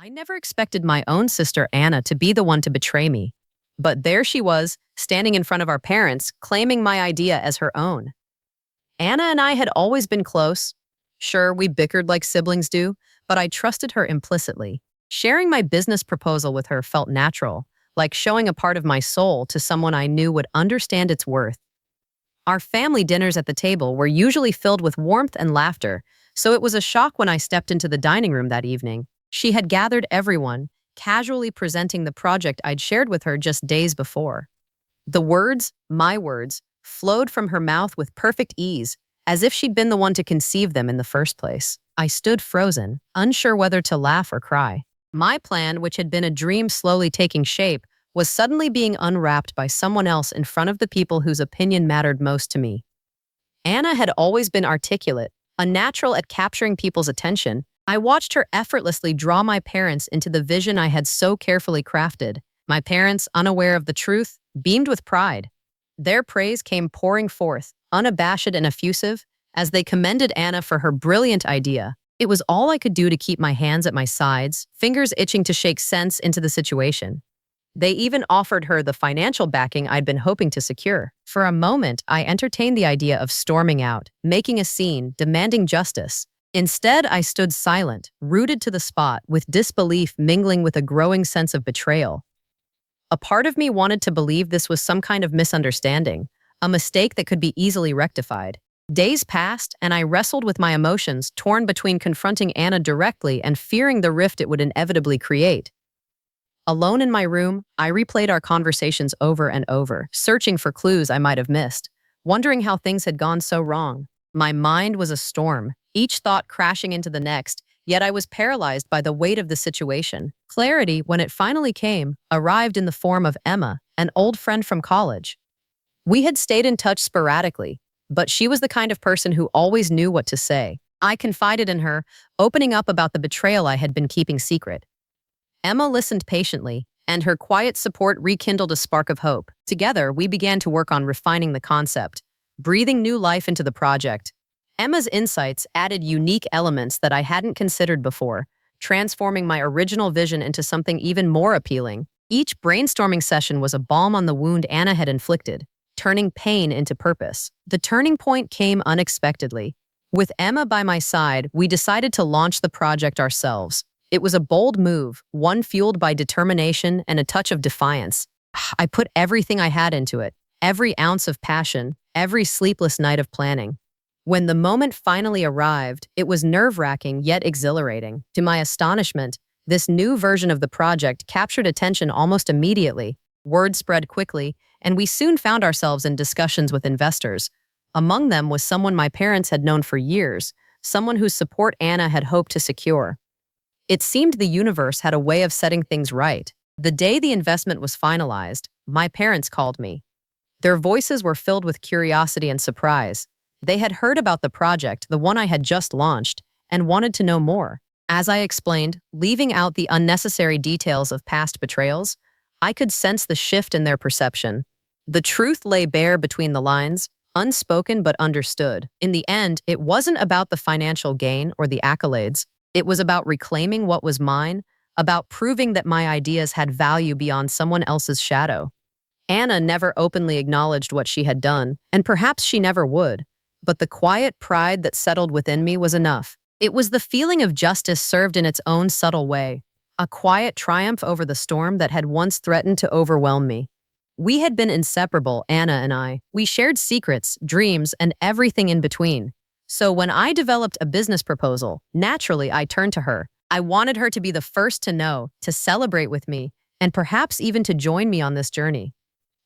I never expected my own sister Anna to be the one to betray me. But there she was, standing in front of our parents, claiming my idea as her own. Anna and I had always been close. Sure, we bickered like siblings do, but I trusted her implicitly. Sharing my business proposal with her felt natural, like showing a part of my soul to someone I knew would understand its worth. Our family dinners at the table were usually filled with warmth and laughter, so it was a shock when I stepped into the dining room that evening. She had gathered everyone, casually presenting the project I'd shared with her just days before. The words, my words, flowed from her mouth with perfect ease, as if she'd been the one to conceive them in the first place. I stood frozen, unsure whether to laugh or cry. My plan, which had been a dream slowly taking shape, was suddenly being unwrapped by someone else in front of the people whose opinion mattered most to me. Anna had always been articulate, a natural at capturing people's attention. I watched her effortlessly draw my parents into the vision I had so carefully crafted. My parents, unaware of the truth, beamed with pride. Their praise came pouring forth, unabashed and effusive, as they commended Anna for her brilliant idea. It was all I could do to keep my hands at my sides, fingers itching to shake sense into the situation. They even offered her the financial backing I'd been hoping to secure. For a moment, I entertained the idea of storming out, making a scene, demanding justice. Instead, I stood silent, rooted to the spot, with disbelief mingling with a growing sense of betrayal. A part of me wanted to believe this was some kind of misunderstanding, a mistake that could be easily rectified. Days passed, and I wrestled with my emotions, torn between confronting Anna directly and fearing the rift it would inevitably create. Alone in my room, I replayed our conversations over and over, searching for clues I might have missed, wondering how things had gone so wrong. My mind was a storm, each thought crashing into the next, yet I was paralyzed by the weight of the situation. Clarity, when it finally came, arrived in the form of Emma, an old friend from college. We had stayed in touch sporadically, but she was the kind of person who always knew what to say. I confided in her, opening up about the betrayal I had been keeping secret. Emma listened patiently, and her quiet support rekindled a spark of hope. Together, we began to work on refining the concept, breathing new life into the project. Emma's insights added unique elements that I hadn't considered before, transforming my original vision into something even more appealing. Each brainstorming session was a balm on the wound Anna had inflicted, turning pain into purpose. The turning point came unexpectedly. With Emma by my side, we decided to launch the project ourselves. It was a bold move, one fueled by determination and a touch of defiance. I put everything I had into it, every ounce of passion, every sleepless night of planning. When the moment finally arrived, it was nerve-wracking yet exhilarating. To my astonishment, this new version of the project captured attention almost immediately. Word spread quickly, and we soon found ourselves in discussions with investors. Among them was someone my parents had known for years, someone whose support Anna had hoped to secure. It seemed the universe had a way of setting things right. The day the investment was finalized, my parents called me. Their voices were filled with curiosity and surprise. They had heard about the project, the one I had just launched, and wanted to know more. As I explained, leaving out the unnecessary details of past betrayals, I could sense the shift in their perception. The truth lay bare between the lines, unspoken but understood. In the end, it wasn't about the financial gain or the accolades. It was about reclaiming what was mine, about proving that my ideas had value beyond someone else's shadow. Anna never openly acknowledged what she had done, and perhaps she never would. But the quiet pride that settled within me was enough. It was the feeling of justice served in its own subtle way, a quiet triumph over the storm that had once threatened to overwhelm me. We had been inseparable, Anna and I. We shared secrets, dreams, and everything in between. So when I developed a business proposal, naturally I turned to her. I wanted her to be the first to know, to celebrate with me, and perhaps even to join me on this journey.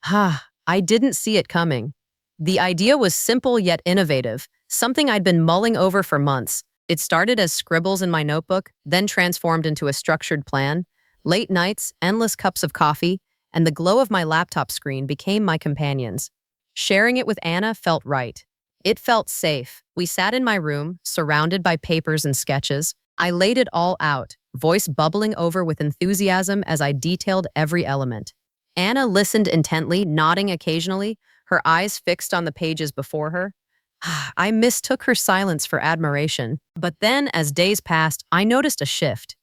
I didn't see it coming. The idea was simple yet innovative, something I'd been mulling over for months. It started as scribbles in my notebook, then transformed into a structured plan. Late nights, endless cups of coffee, and the glow of my laptop screen became my companions. Sharing it with Anna felt right. It felt safe. We sat in my room, surrounded by papers and sketches. I laid it all out, voice bubbling over with enthusiasm as I detailed every element. Anna listened intently, nodding occasionally, her eyes fixed on the pages before her. I mistook her silence for admiration. But then, as days passed, I noticed a shift.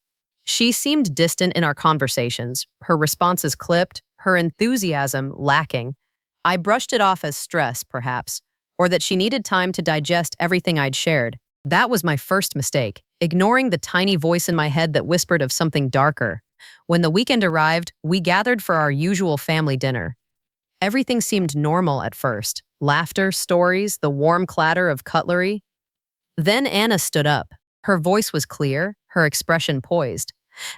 She seemed distant in our conversations, her responses clipped, her enthusiasm lacking. I brushed it off as stress, perhaps, or that she needed time to digest everything I'd shared. That was my first mistake, ignoring the tiny voice in my head that whispered of something darker. When the weekend arrived, we gathered for our usual family dinner. Everything seemed normal at first. Laughter, stories, the warm clatter of cutlery. Then Anna stood up. Her voice was clear, her expression poised.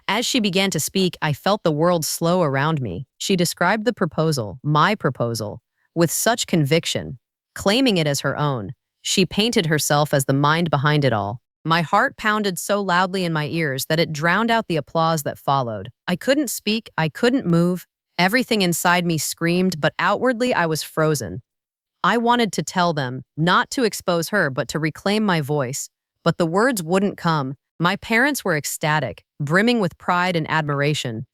As she began to speak, I felt the world slow around me. She described the proposal, my proposal, with such conviction, claiming it as her own. She painted herself as the mind behind it all. My heart pounded so loudly in my ears that it drowned out the applause that followed. I couldn't speak, I couldn't move. Everything inside me screamed, but outwardly I was frozen. I wanted to tell them, not to expose her, but to reclaim my voice. But the words wouldn't come. My parents were ecstatic, brimming with pride and admiration.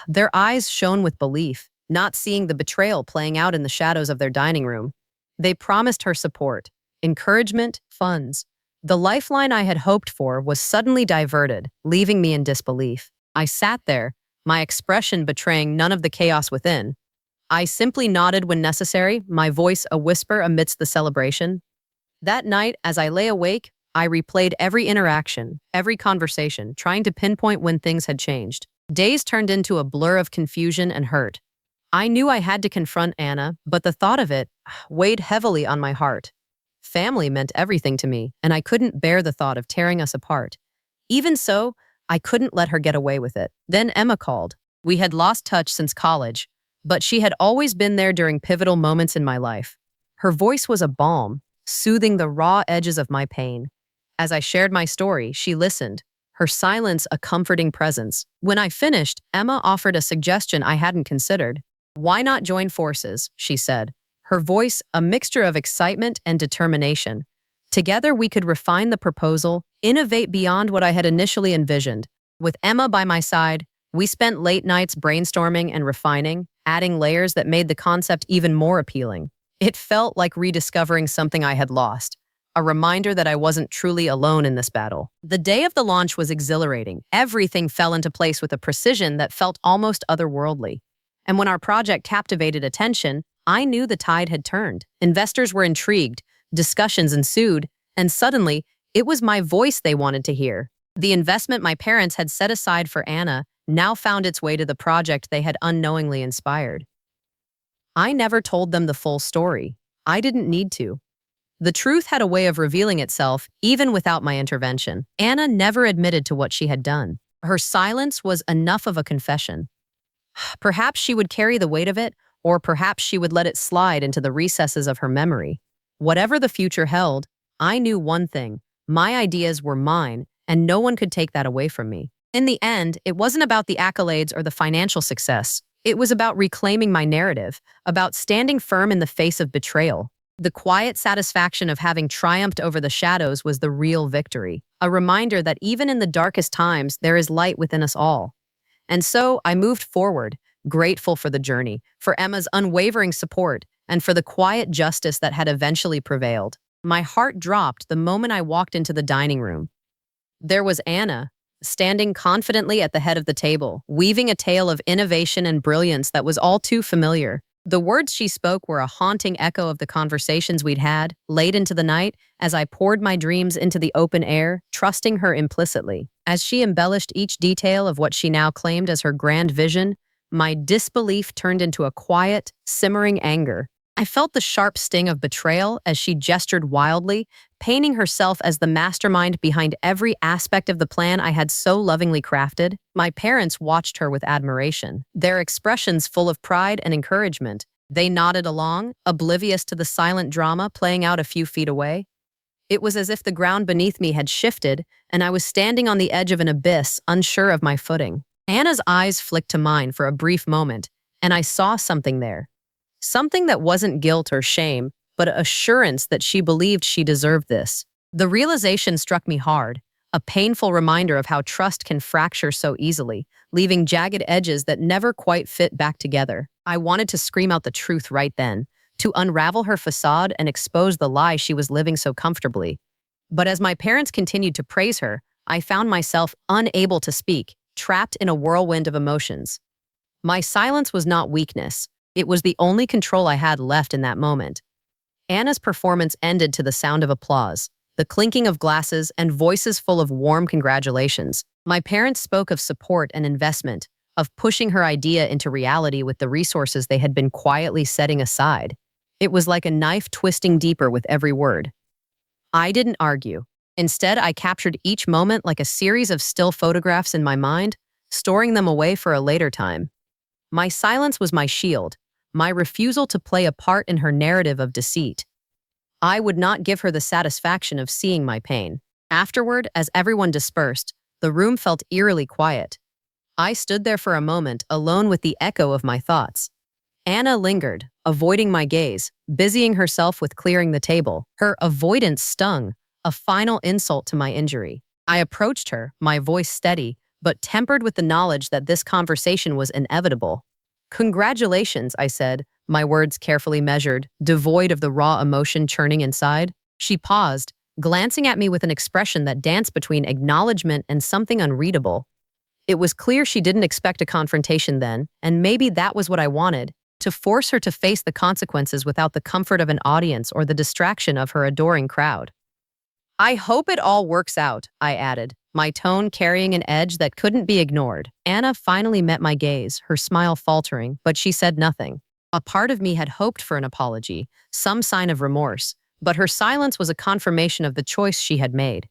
Their eyes shone with belief, not seeing the betrayal playing out in the shadows of their dining room. They promised her support, encouragement, funds. The lifeline I had hoped for was suddenly diverted, leaving me in disbelief. I sat there, my expression betraying none of the chaos within. I simply nodded when necessary, my voice a whisper amidst the celebration. That night, as I lay awake, I replayed every interaction, every conversation, trying to pinpoint when things had changed. Days turned into a blur of confusion and hurt. I knew I had to confront Anna, but the thought of it weighed heavily on my heart. Family meant everything to me, and I couldn't bear the thought of tearing us apart. Even so, I couldn't let her get away with it. Then Emma called. We had lost touch since college, but she had always been there during pivotal moments in my life. Her voice was a balm, soothing the raw edges of my pain. As I shared my story, she listened, her silence a comforting presence. When I finished, Emma offered a suggestion I hadn't considered. Why not join forces, she said, her voice a mixture of excitement and determination. Together we could refine the proposal, innovate beyond what I had initially envisioned. With Emma by my side, we spent late nights brainstorming and refining, adding layers that made the concept even more appealing. It felt like rediscovering something I had lost, a reminder that I wasn't truly alone in this battle. The day of the launch was exhilarating. Everything fell into place with a precision that felt almost otherworldly. And when our project captivated attention, I knew the tide had turned. Investors were intrigued, discussions ensued, and suddenly, it was my voice they wanted to hear. The investment my parents had set aside for Anna now found its way to the project they had unknowingly inspired. I never told them the full story. I didn't need to. The truth had a way of revealing itself even without my intervention. Anna never admitted to what she had done. Her silence was enough of a confession. Perhaps she would carry the weight of it, or perhaps she would let it slide into the recesses of her memory. Whatever the future held, I knew one thing. My ideas were mine, and no one could take that away from me. In the end, it wasn't about the accolades or the financial success. It was about reclaiming my narrative, about standing firm in the face of betrayal. The quiet satisfaction of having triumphed over the shadows was the real victory, a reminder that even in the darkest times, there is light within us all. And so I moved forward, grateful for the journey, for Emma's unwavering support, and for the quiet justice that had eventually prevailed. My heart dropped the moment I walked into the dining room. There was Anna, standing confidently at the head of the table, weaving a tale of innovation and brilliance that was all too familiar. The words she spoke were a haunting echo of the conversations we'd had, late into the night, as I poured my dreams into the open air, trusting her implicitly. As she embellished each detail of what she now claimed as her grand vision, my disbelief turned into a quiet, simmering anger. I felt the sharp sting of betrayal as she gestured wildly, painting herself as the mastermind behind every aspect of the plan I had so lovingly crafted. My parents watched her with admiration, their expressions full of pride and encouragement. They nodded along, oblivious to the silent drama playing out a few feet away. It was as if the ground beneath me had shifted, and I was standing on the edge of an abyss, unsure of my footing. Anna's eyes flicked to mine for a brief moment, and I saw something there. Something that wasn't guilt or shame, but assurance that she believed she deserved this. The realization struck me hard, a painful reminder of how trust can fracture so easily, leaving jagged edges that never quite fit back together. I wanted to scream out the truth right then, to unravel her facade and expose the lie she was living so comfortably. But as my parents continued to praise her, I found myself unable to speak, trapped in a whirlwind of emotions. My silence was not weakness. It was the only control I had left in that moment. Anna's performance ended to the sound of applause, the clinking of glasses, and voices full of warm congratulations. My parents spoke of support and investment, of pushing her idea into reality with the resources they had been quietly setting aside. It was like a knife twisting deeper with every word. I didn't argue. Instead, I captured each moment like a series of still photographs in my mind, storing them away for a later time. My silence was my shield, my refusal to play a part in her narrative of deceit. I would not give her the satisfaction of seeing my pain. Afterward, as everyone dispersed, the room felt eerily quiet. I stood there for a moment, alone with the echo of my thoughts. Anna lingered, avoiding my gaze, busying herself with clearing the table. Her avoidance stung, a final insult to my injury. I approached her, my voice steady, but tempered with the knowledge that this conversation was inevitable. "Congratulations," I said, my words carefully measured, devoid of the raw emotion churning inside. She paused, glancing at me with an expression that danced between acknowledgement and something unreadable. It was clear she didn't expect a confrontation then, and maybe that was what I wanted, to force her to face the consequences without the comfort of an audience or the distraction of her adoring crowd. "I hope it all works out," I added, my tone carrying an edge that couldn't be ignored. Anna finally met my gaze, her smile faltering, but she said nothing. A part of me had hoped for an apology, some sign of remorse, but her silence was a confirmation of the choice she had made.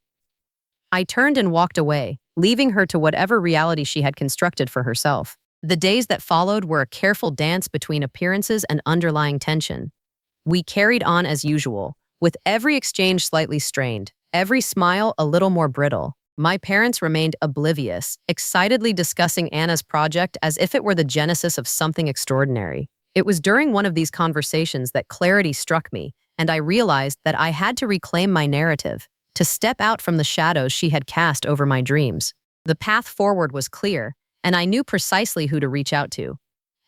I turned and walked away, leaving her to whatever reality she had constructed for herself. The days that followed were a careful dance between appearances and underlying tension. We carried on as usual, with every exchange slightly strained, every smile a little more brittle. My parents remained oblivious, excitedly discussing Anna's project as if it were the genesis of something extraordinary. It was during one of these conversations that clarity struck me, and I realized that I had to reclaim my narrative, to step out from the shadows she had cast over my dreams. The path forward was clear, and I knew precisely who to reach out to.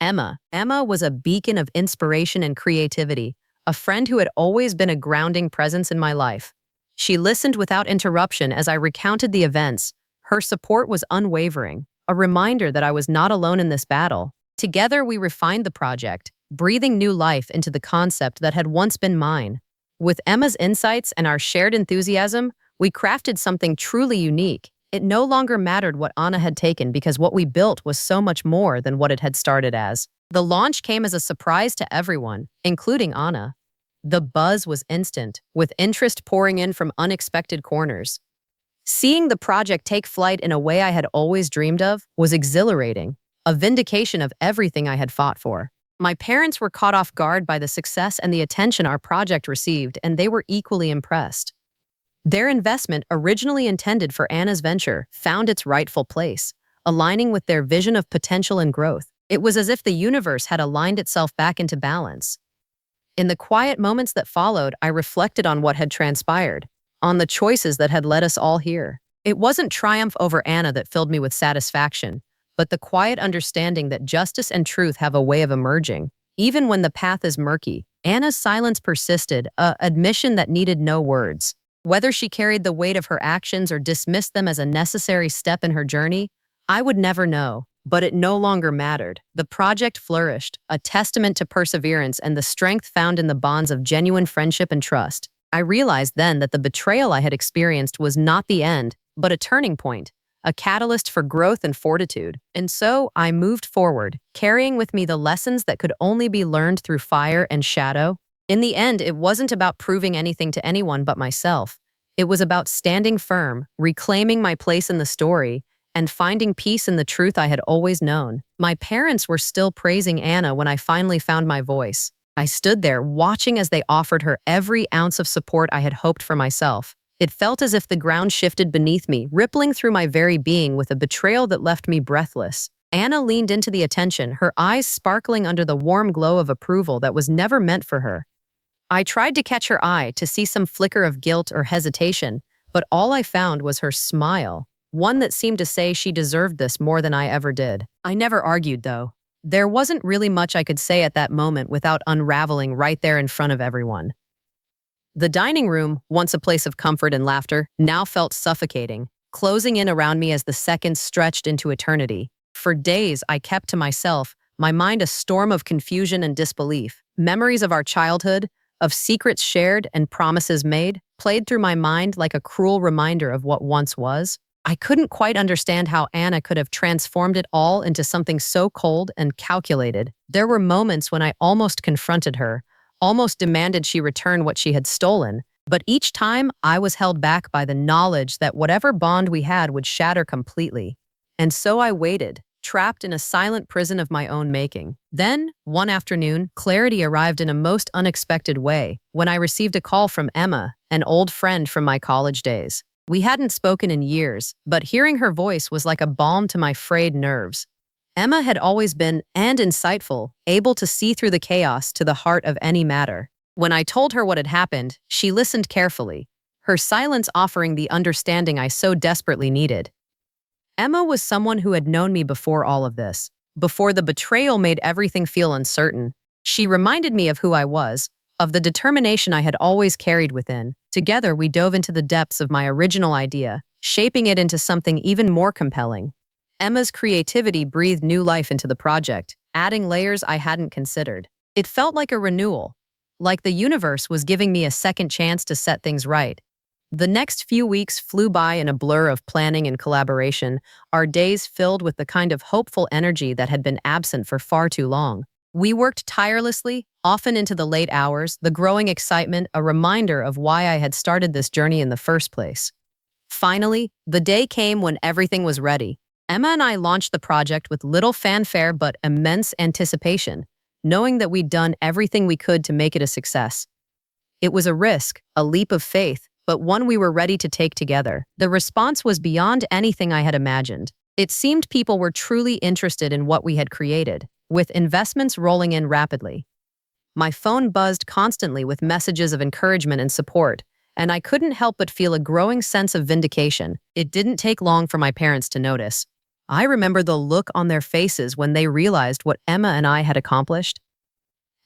Emma. Emma was a beacon of inspiration and creativity, a friend who had always been a grounding presence in my life. She listened without interruption as I recounted the events. Her support was unwavering, a reminder that I was not alone in this battle. Together, we refined the project, breathing new life into the concept that had once been mine. With Emma's insights and our shared enthusiasm, we crafted something truly unique. It no longer mattered what Anna had taken because what we built was so much more than what it had started as. The launch came as a surprise to everyone, including Anna. The buzz was instant, with interest pouring in from unexpected corners. Seeing the project take flight in a way I had always dreamed of was exhilarating, a vindication of everything I had fought for. My parents were caught off guard by the success and the attention our project received, and they were equally impressed. Their investment, originally intended for Anna's venture, found its rightful place, aligning with their vision of potential and growth. It was as if the universe had aligned itself back into balance. In the quiet moments that followed, I reflected on what had transpired, on the choices that had led us all here. It wasn't triumph over Anna that filled me with satisfaction, but the quiet understanding that justice and truth have a way of emerging, even when the path is murky. Anna's silence persisted, a admission that needed no words. Whether she carried the weight of her actions or dismissed them as a necessary step in her journey, I would never know. But it no longer mattered. The project flourished, a testament to perseverance and the strength found in the bonds of genuine friendship and trust. I realized then that the betrayal I had experienced was not the end, but a turning point, a catalyst for growth and fortitude. And so I moved forward, carrying with me the lessons that could only be learned through fire and shadow. In the end, it wasn't about proving anything to anyone but myself. It was about standing firm, reclaiming my place in the story, and finding peace in the truth I had always known. My parents were still praising Anna when I finally found my voice. I stood there, watching as they offered her every ounce of support I had hoped for myself. It felt as if the ground shifted beneath me, rippling through my very being with a betrayal that left me breathless. Anna leaned into the attention, her eyes sparkling under the warm glow of approval that was never meant for her. I tried to catch her eye, to see some flicker of guilt or hesitation, but all I found was her smile. One that seemed to say she deserved this more than I ever did. I never argued, though. There wasn't really much I could say at that moment without unraveling right there in front of everyone. The dining room, once a place of comfort and laughter, now felt suffocating. closing in around me as the seconds stretched into eternity. For days, I kept to myself, my mind a storm of confusion and disbelief. Memories of our childhood, of secrets shared and promises made, played through my mind like a cruel reminder of what once was. I couldn't quite understand how Anna could have transformed it all into something so cold and calculated. There were moments when I almost confronted her, almost demanded she return what she had stolen. But each time, I was held back by the knowledge that whatever bond we had would shatter completely. And so I waited, trapped in a silent prison of my own making. Then, one afternoon, clarity arrived in a most unexpected way when I received a call from Emma, an old friend from my college days. We hadn't spoken in years, but hearing her voice was like a balm to my frayed nerves. Emma had always been, and insightful, able to see through the chaos to the heart of any matter. When I told her what had happened, she listened carefully, her silence offering the understanding I so desperately needed. Emma was someone who had known me before all of this. Before the betrayal made everything feel uncertain, she reminded me of who I was, of the determination I had always carried within. Together, we dove into the depths of my original idea, shaping it into something even more compelling. Emma's creativity breathed new life into the project, adding layers I hadn't considered. It felt like a renewal, like the universe was giving me a second chance to set things right. The next few weeks flew by in a blur of planning and collaboration, our days filled with the kind of hopeful energy that had been absent for far too long. We worked tirelessly, often into the late hours, the growing excitement a reminder of why I had started this journey in the first place. Finally, the day came when everything was ready. Emma and I launched the project with little fanfare but immense anticipation, knowing that we'd done everything we could to make it a success. It was a risk, a leap of faith, but one we were ready to take together. The response was beyond anything I had imagined. It seemed people were truly interested in what we had created, with investments rolling in rapidly. My phone buzzed constantly with messages of encouragement and support, and I couldn't help but feel a growing sense of vindication. It didn't take long for my parents to notice. I remember the look on their faces when they realized what Emma and I had accomplished.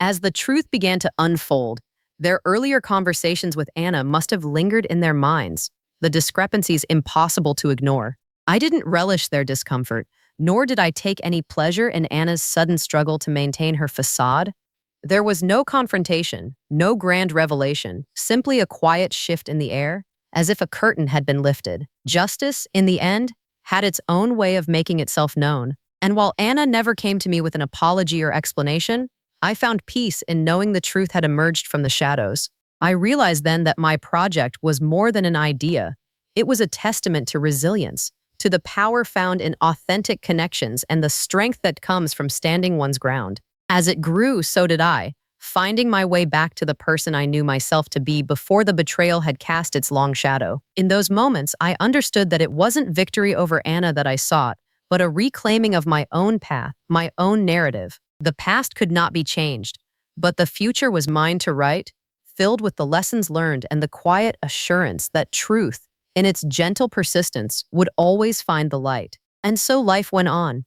As the truth began to unfold, their earlier conversations with Anna must have lingered in their minds, the discrepancies impossible to ignore. I didn't relish their discomfort, nor did I take any pleasure in Anna's sudden struggle to maintain her facade. There was no confrontation, no grand revelation, simply a quiet shift in the air, as if a curtain had been lifted. Justice, in the end, had its own way of making itself known. And while Anna never came to me with an apology or explanation, I found peace in knowing the truth had emerged from the shadows. I realized then that my project was more than an idea. It was a testament to resilience, to the power found in authentic connections and the strength that comes from standing one's ground. As it grew, so did I, finding my way back to the person I knew myself to be before the betrayal had cast its long shadow. In those moments, I understood that it wasn't victory over Anna that I sought, but a reclaiming of my own path, my own narrative. The past could not be changed, but the future was mine to write, filled with the lessons learned and the quiet assurance that truth, in its gentle persistence, would always find the light. And so life went on,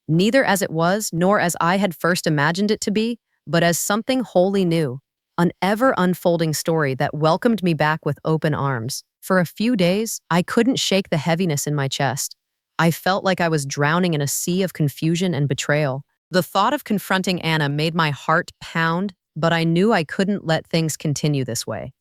neither as it was nor as I had first imagined it to be, but as something wholly new, an ever-unfolding story that welcomed me back with open arms. For a few days, I couldn't shake the heaviness in my chest. I felt like I was drowning in a sea of confusion and betrayal. The thought of confronting Anna made my heart pound, but I knew I couldn't let things continue this way.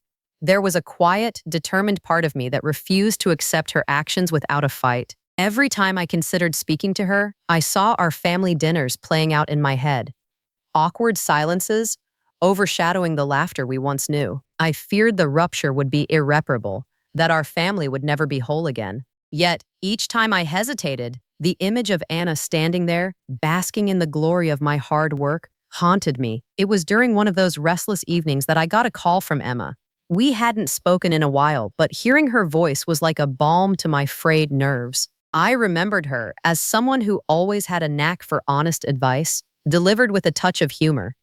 There was a quiet, determined part of me that refused to accept her actions without a fight. Every time I considered speaking to her, I saw our family dinners playing out in my head. Awkward silences, overshadowing the laughter we once knew. I feared the rupture would be irreparable, that our family would never be whole again. Yet, each time I hesitated, the image of Anna standing there, basking in the glory of my hard work, haunted me. It was during one of those restless evenings that I got a call from Emma. We hadn't spoken in a while, but hearing her voice was like a balm to my frayed nerves. I remembered her as someone who always had a knack for honest advice, delivered with a touch of humor.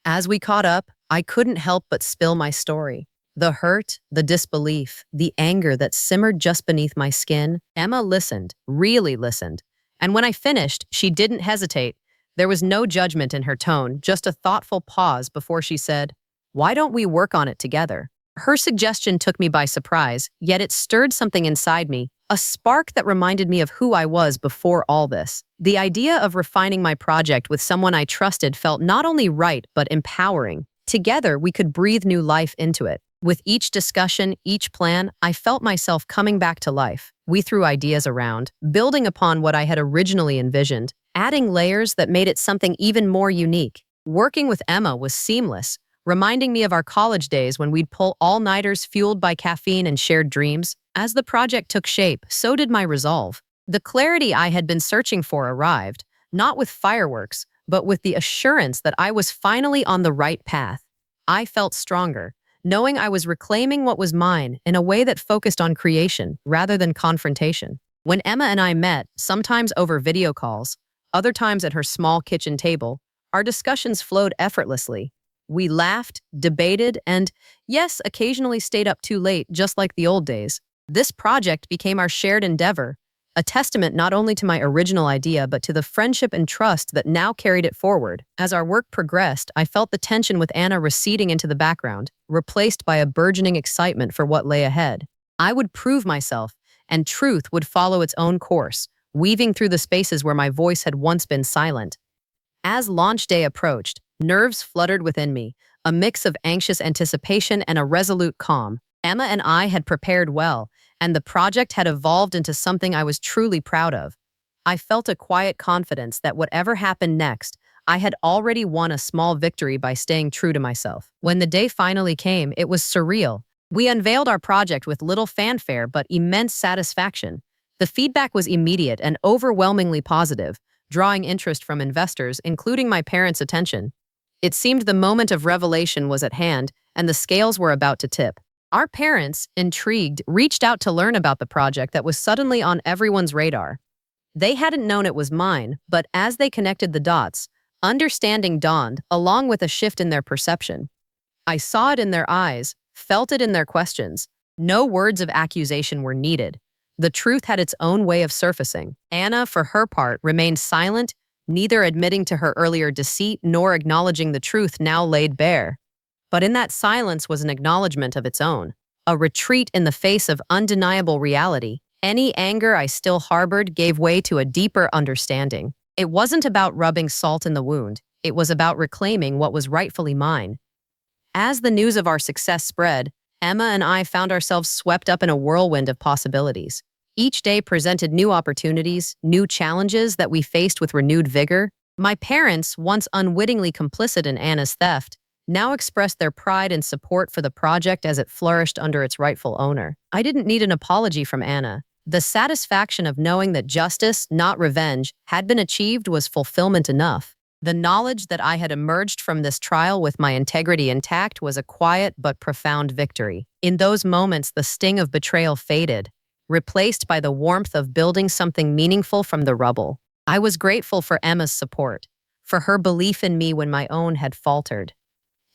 As we caught up, I couldn't help but spill my story. The hurt, the disbelief, the anger that simmered just beneath my skin. Emma listened, really listened. And when I finished, she didn't hesitate. There was no judgment in her tone, just a thoughtful pause before she said, "Why don't we work on it together?" Her suggestion took me by surprise, yet it stirred something inside me, a spark that reminded me of who I was before all this. The idea of refining my project with someone I trusted felt not only right, but empowering. Together, we could breathe new life into it. With each discussion, each plan, I felt myself coming back to life. We threw ideas around, building upon what I had originally envisioned, adding layers that made it something even more unique. Working with Emma was seamless, reminding me of our college days when we'd pull all-nighters fueled by caffeine and shared dreams. As the project took shape, so did my resolve. The clarity I had been searching for arrived, not with fireworks, but with the assurance that I was finally on the right path. I felt stronger, knowing I was reclaiming what was mine in a way that focused on creation rather than confrontation. When Emma and I met, sometimes over video calls, other times at her small kitchen table, our discussions flowed effortlessly. We laughed, debated, and, yes, occasionally stayed up too late, just like the old days. This project became our shared endeavor, a testament not only to my original idea, but to the friendship and trust that now carried it forward. As our work progressed, I felt the tension with Anna receding into the background, replaced by a burgeoning excitement for what lay ahead. I would prove myself, and truth would follow its own course, weaving through the spaces where my voice had once been silent. As launch day approached, nerves fluttered within me, a mix of anxious anticipation and a resolute calm. Emma and I had prepared well, and the project had evolved into something I was truly proud of. I felt a quiet confidence that whatever happened next, I had already won a small victory by staying true to myself. When the day finally came, it was surreal. We unveiled our project with little fanfare but immense satisfaction. The feedback was immediate and overwhelmingly positive, drawing interest from investors, including my parents' attention. It seemed the moment of revelation was at hand, and the scales were about to tip. Our parents, intrigued, reached out to learn about the project that was suddenly on everyone's radar. They hadn't known it was mine, but as they connected the dots, understanding dawned, along with a shift in their perception. I saw it in their eyes, felt it in their questions. No words of accusation were needed. The truth had its own way of surfacing. Anna, for her part, remained silent, neither admitting to her earlier deceit nor acknowledging the truth now laid bare. But in that silence was an acknowledgement of its own, a retreat in the face of undeniable reality. Any anger I still harbored gave way to a deeper understanding. It wasn't about rubbing salt in the wound. It was about reclaiming what was rightfully mine. As the news of our success spread, Emma and I found ourselves swept up in a whirlwind of possibilities. Each day presented new opportunities, new challenges that we faced with renewed vigor. My parents, once unwittingly complicit in Anna's theft, now expressed their pride and support for the project as it flourished under its rightful owner. I didn't need an apology from Anna. The satisfaction of knowing that justice, not revenge, had been achieved was fulfillment enough. The knowledge that I had emerged from this trial with my integrity intact was a quiet but profound victory. In those moments, the sting of betrayal faded, replaced by the warmth of building something meaningful from the rubble. I was grateful for Emma's support, for her belief in me when my own had faltered.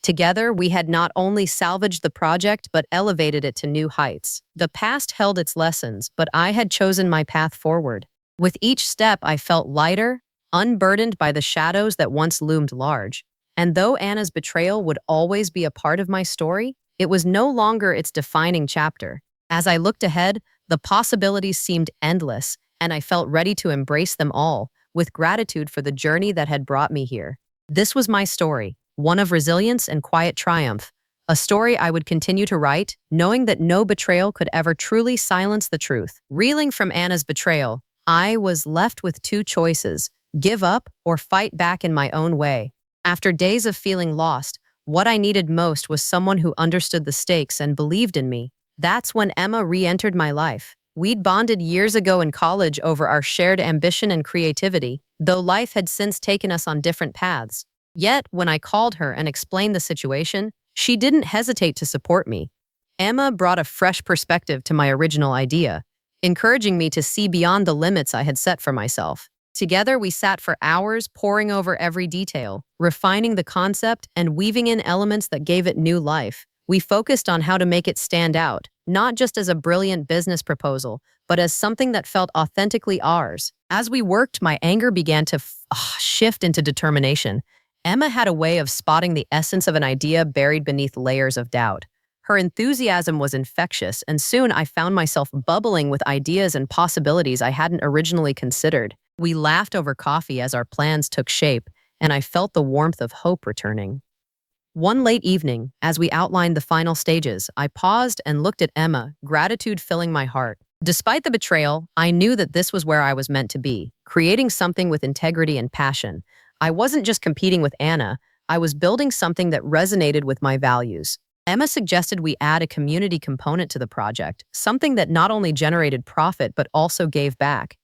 Together, we had not only salvaged the project, but elevated it to new heights. The past held its lessons, but I had chosen my path forward. With each step, I felt lighter, unburdened by the shadows that once loomed large. And though Anna's betrayal would always be a part of my story, it was no longer its defining chapter. As I looked ahead, the possibilities seemed endless, and I felt ready to embrace them all, with gratitude for the journey that had brought me here. This was my story. One of resilience and quiet triumph, a story I would continue to write, knowing that no betrayal could ever truly silence the truth. Reeling from Anna's betrayal, I was left with two choices: give up or fight back in my own way. After days of feeling lost, what I needed most was someone who understood the stakes and believed in me. That's when Emma re-entered my life. We'd bonded years ago in college over our shared ambition and creativity, though life had since taken us on different paths. Yet, when I called her and explained the situation, she didn't hesitate to support me. Emma brought a fresh perspective to my original idea, encouraging me to see beyond the limits I had set for myself. Together, we sat for hours, poring over every detail, refining the concept and weaving in elements that gave it new life. We focused on how to make it stand out, not just as a brilliant business proposal, but as something that felt authentically ours. As we worked, my anger began to shift into determination. Emma had a way of spotting the essence of an idea buried beneath layers of doubt. Her enthusiasm was infectious, and soon I found myself bubbling with ideas and possibilities I hadn't originally considered. We laughed over coffee as our plans took shape, and I felt the warmth of hope returning. One late evening, as we outlined the final stages, I paused and looked at Emma, gratitude filling my heart. Despite the betrayal, I knew that this was where I was meant to be, creating something with integrity and passion. I wasn't just competing with Anna, I was building something that resonated with my values. Emma suggested we add a community component to the project, something that not only generated profit but also gave back.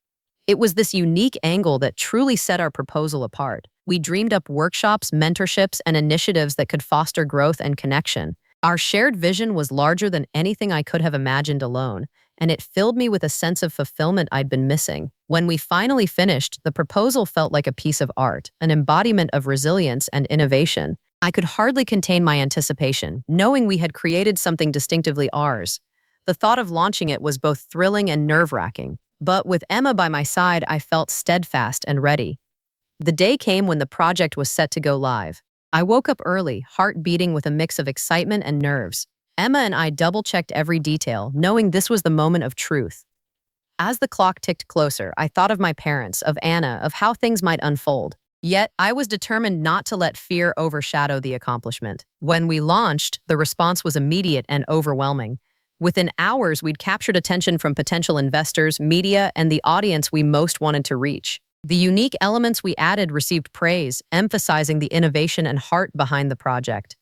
It was this unique angle that truly set our proposal apart. We dreamed up workshops, mentorships, and initiatives that could foster growth and connection. Our shared vision was larger than anything I could have imagined alone, and it filled me with a sense of fulfillment I'd been missing. When we finally finished, the proposal felt like a piece of art, an embodiment of resilience and innovation. I could hardly contain my anticipation, knowing we had created something distinctively ours. The thought of launching it was both thrilling and nerve-wracking, but with Emma by my side, I felt steadfast and ready. The day came when the project was set to go live. I woke up early, heart beating with a mix of excitement and nerves. Emma and I double-checked every detail, knowing this was the moment of truth. As the clock ticked closer, I thought of my parents, of Anna, of how things might unfold. Yet, I was determined not to let fear overshadow the accomplishment. When we launched, the response was immediate and overwhelming. Within hours, we'd captured attention from potential investors, media, and the audience we most wanted to reach. The unique elements we added received praise, emphasizing the innovation and heart behind the project.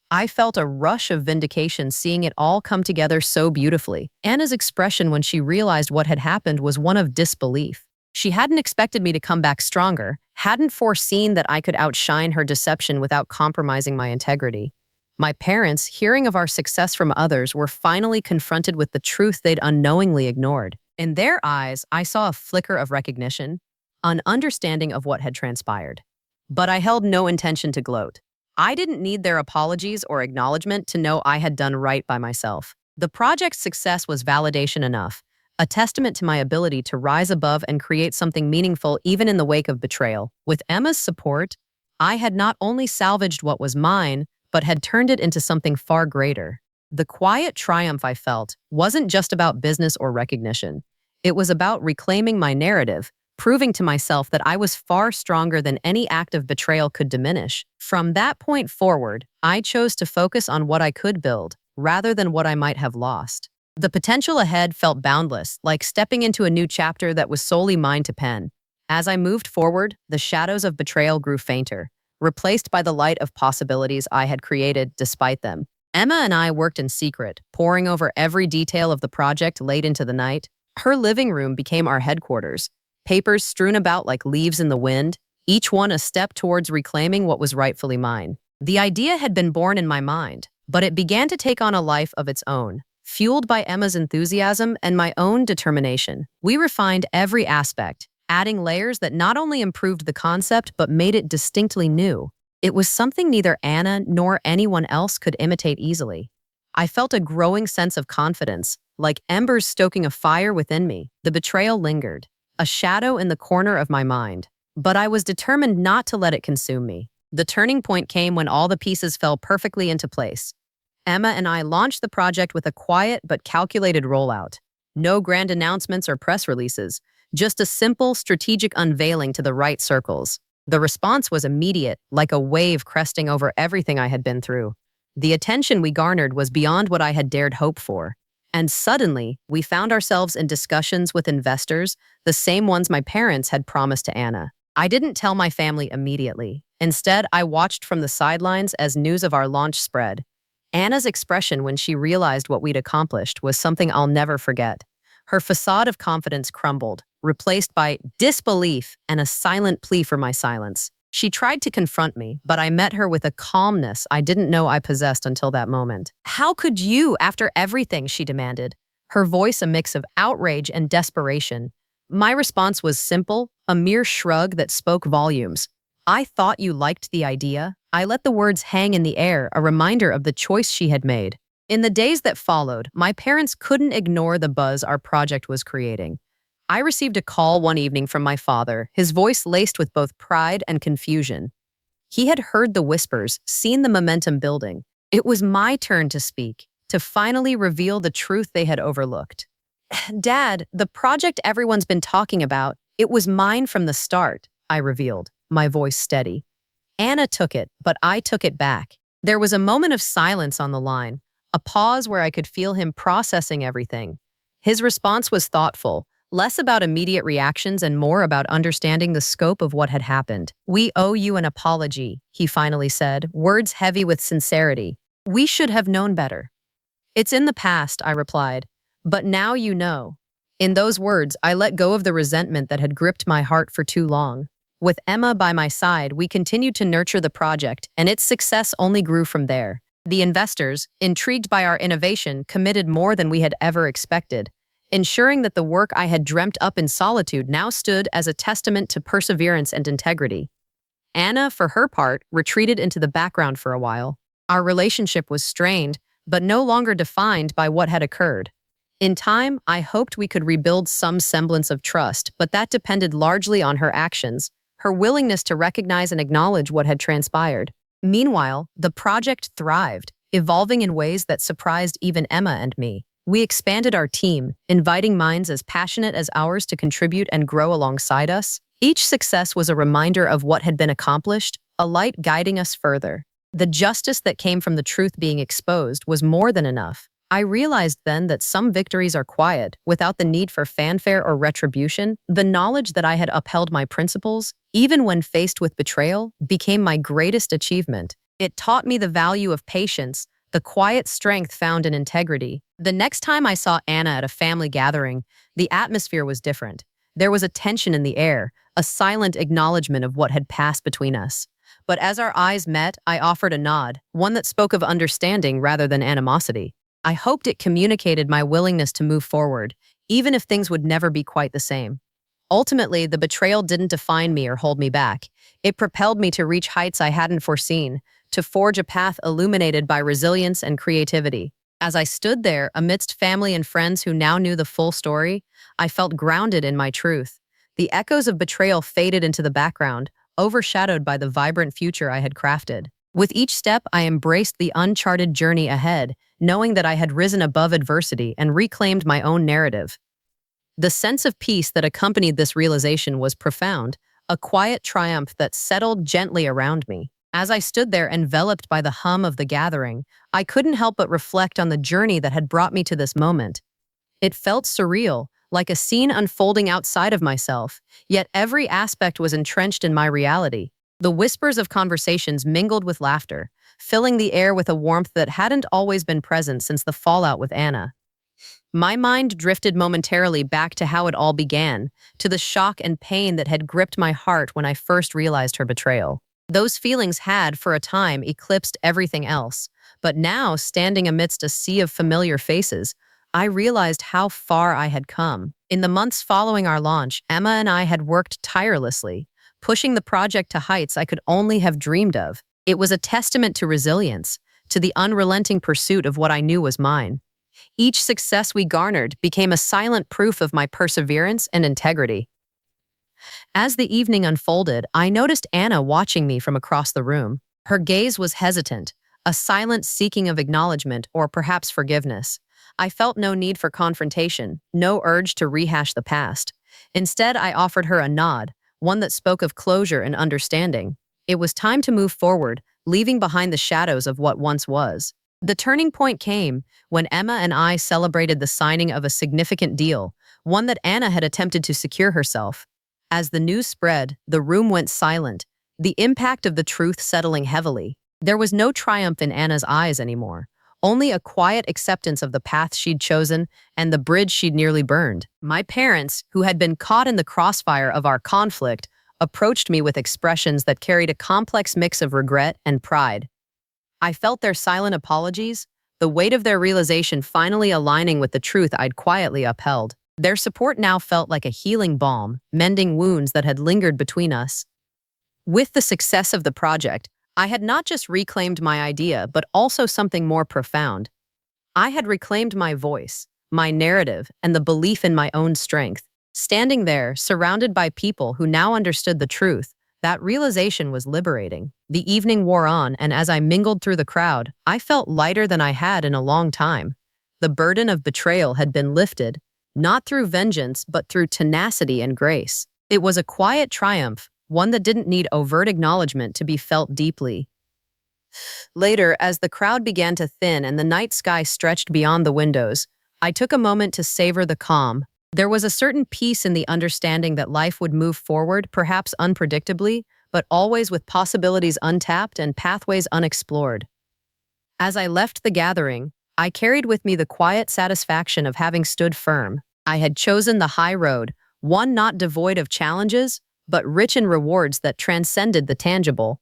I felt a rush of vindication seeing it all come together so beautifully. Anna's expression when she realized what had happened was one of disbelief. She hadn't expected me to come back stronger, hadn't foreseen that I could outshine her deception without compromising my integrity. My parents, hearing of our success from others, were finally confronted with the truth they'd unknowingly ignored. In their eyes, I saw a flicker of recognition, an understanding of what had transpired. But I held no intention to gloat. I didn't need their apologies or acknowledgement to know I had done right by myself. The project's success was validation enough, a testament to my ability to rise above and create something meaningful even in the wake of betrayal. With Emma's support, I had not only salvaged what was mine, but had turned it into something far greater. The quiet triumph I felt wasn't just about business or recognition. It was about reclaiming my narrative, proving to myself that I was far stronger than any act of betrayal could diminish. From that point forward, I chose to focus on what I could build, rather than what I might have lost. The potential ahead felt boundless, like stepping into a new chapter that was solely mine to pen. As I moved forward, the shadows of betrayal grew fainter, replaced by the light of possibilities I had created despite them. Emma and I worked in secret, poring over every detail of the project late into the night. Her living room became our headquarters, papers strewn about like leaves in the wind, each one a step towards reclaiming what was rightfully mine. The idea had been born in my mind, but it began to take on a life of its own, fueled by Emma's enthusiasm and my own determination. We refined every aspect, adding layers that not only improved the concept but made it distinctly new. It was something neither Anna nor anyone else could imitate easily. I felt a growing sense of confidence, like embers stoking a fire within me. The betrayal lingered, a shadow in the corner of my mind, but I was determined not to let it consume me. The turning point came when all the pieces fell perfectly into place. Emma and I launched the project with a quiet but calculated rollout. No grand announcements or press releases, just a simple, strategic unveiling to the right circles. The response was immediate, like a wave cresting over everything I had been through. The attention we garnered was beyond what I had dared hope for. And suddenly, we found ourselves in discussions with investors, the same ones my parents had promised to Anna. I didn't tell my family immediately. Instead, I watched from the sidelines as news of our launch spread. Anna's expression when she realized what we'd accomplished was something I'll never forget. Her facade of confidence crumbled, replaced by disbelief and a silent plea for my silence. She tried to confront me, but I met her with a calmness I didn't know I possessed until that moment. "How could you, after everything?" she demanded, her voice a mix of outrage and desperation. My response was simple, a mere shrug that spoke volumes. "I thought you liked the idea." I let the words hang in the air, a reminder of the choice she had made. In the days that followed, my parents couldn't ignore the buzz our project was creating. I received a call one evening from my father, his voice laced with both pride and confusion. He had heard the whispers, seen the momentum building. It was my turn to speak. to finally reveal the truth they had overlooked. Dad, the project everyone's been talking about, it was mine from the start, I revealed, my voice steady. Anna took it, but I took it back. There was a moment of silence on the line, a pause where I could feel him processing everything. His response was thoughtful, less about immediate reactions and more about understanding the scope of what had happened. "We owe you an apology," he finally said, words heavy with sincerity. "We should have known better." "It's in the past," I replied, "but now you know." In those words, I let go of the resentment that had gripped my heart for too long. With Emma by my side, we continued to nurture the project, and its success only grew from there. The investors, intrigued by our innovation, committed more than we had ever expected, ensuring that the work I had dreamt up in solitude now stood as a testament to perseverance and integrity. Anna, for her part, retreated into the background for a while. Our relationship was strained, but no longer defined by what had occurred. In time, I hoped we could rebuild some semblance of trust, but that depended largely on her actions, her willingness to recognize and acknowledge what had transpired. Meanwhile, the project thrived, evolving in ways that surprised even Emma and me. We expanded our team, inviting minds as passionate as ours to contribute and grow alongside us. Each success was a reminder of what had been accomplished, a light guiding us further. The justice that came from the truth being exposed was more than enough. I realized then that some victories are quiet, without the need for fanfare or retribution. The knowledge that I had upheld my principles, even when faced with betrayal, became my greatest achievement. It taught me the value of patience, the quiet strength found in integrity. The next time I saw Anna at a family gathering, the atmosphere was different. There was a tension in the air, a silent acknowledgement of what had passed between us. But as our eyes met, I offered a nod, one that spoke of understanding rather than animosity. I hoped it communicated my willingness to move forward, even if things would never be quite the same. Ultimately, the betrayal didn't define me or hold me back. It propelled me to reach heights I hadn't foreseen, to forge a path illuminated by resilience and creativity. As I stood there, amidst family and friends who now knew the full story, I felt grounded in my truth. The echoes of betrayal faded into the background, overshadowed by the vibrant future I had crafted. With each step, I embraced the uncharted journey ahead, knowing that I had risen above adversity and reclaimed my own narrative. The sense of peace that accompanied this realization was profound, a quiet triumph that settled gently around me. As I stood there enveloped by the hum of the gathering, I couldn't help but reflect on the journey that had brought me to this moment. It felt surreal, like a scene unfolding outside of myself, yet every aspect was entrenched in my reality. The whispers of conversations mingled with laughter, filling the air with a warmth that hadn't always been present since the fallout with Anna. My mind drifted momentarily back to how it all began, to the shock and pain that had gripped my heart when I first realized her betrayal. Those feelings had, for a time, eclipsed everything else, but now, standing amidst a sea of familiar faces, I realized how far I had come. In the months following our launch, Emma and I had worked tirelessly, pushing the project to heights I could only have dreamed of. It was a testament to resilience, to the unrelenting pursuit of what I knew was mine. Each success we garnered became a silent proof of my perseverance and integrity. As the evening unfolded, I noticed Anna watching me from across the room. Her gaze was hesitant, a silent seeking of acknowledgement or perhaps forgiveness. I felt no need for confrontation, no urge to rehash the past. Instead, I offered her a nod, one that spoke of closure and understanding. It was time to move forward, leaving behind the shadows of what once was. The turning point came when Emma and I celebrated the signing of a significant deal, one that Anna had attempted to secure herself. As the news spread, the room went silent, the impact of the truth settling heavily. There was no triumph in Anna's eyes anymore, only a quiet acceptance of the path she'd chosen and the bridge she'd nearly burned. My parents, who had been caught in the crossfire of our conflict, approached me with expressions that carried a complex mix of regret and pride. I felt their silent apologies, the weight of their realization finally aligning with the truth I'd quietly upheld. Their support now felt like a healing balm, mending wounds that had lingered between us. With the success of the project, I had not just reclaimed my idea, but also something more profound. I had reclaimed my voice, my narrative, and the belief in my own strength. Standing there, surrounded by people who now understood the truth, That realization was liberating. The evening wore on, and as I mingled through the crowd, I felt lighter than I had in a long time. The burden of betrayal had been lifted, not through vengeance, but through tenacity and grace. It was a quiet triumph, one that didn't need overt acknowledgement to be felt deeply. Later, as the crowd began to thin and the night sky stretched beyond the windows, I took a moment to savor the calm. There was a certain peace in the understanding that life would move forward, perhaps unpredictably, but always with possibilities untapped and pathways unexplored. As I left the gathering, I carried with me the quiet satisfaction of having stood firm. I had chosen the high road, one not devoid of challenges, but rich in rewards that transcended the tangible.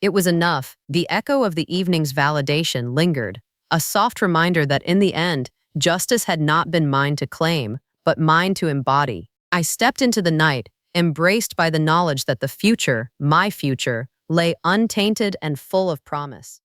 It was enough. The echo of the evening's validation lingered, a soft reminder that in the end, justice had not been mine to claim, but mine to embody. I stepped into the night, embraced by the knowledge that the future, my future, lay untainted and full of promise.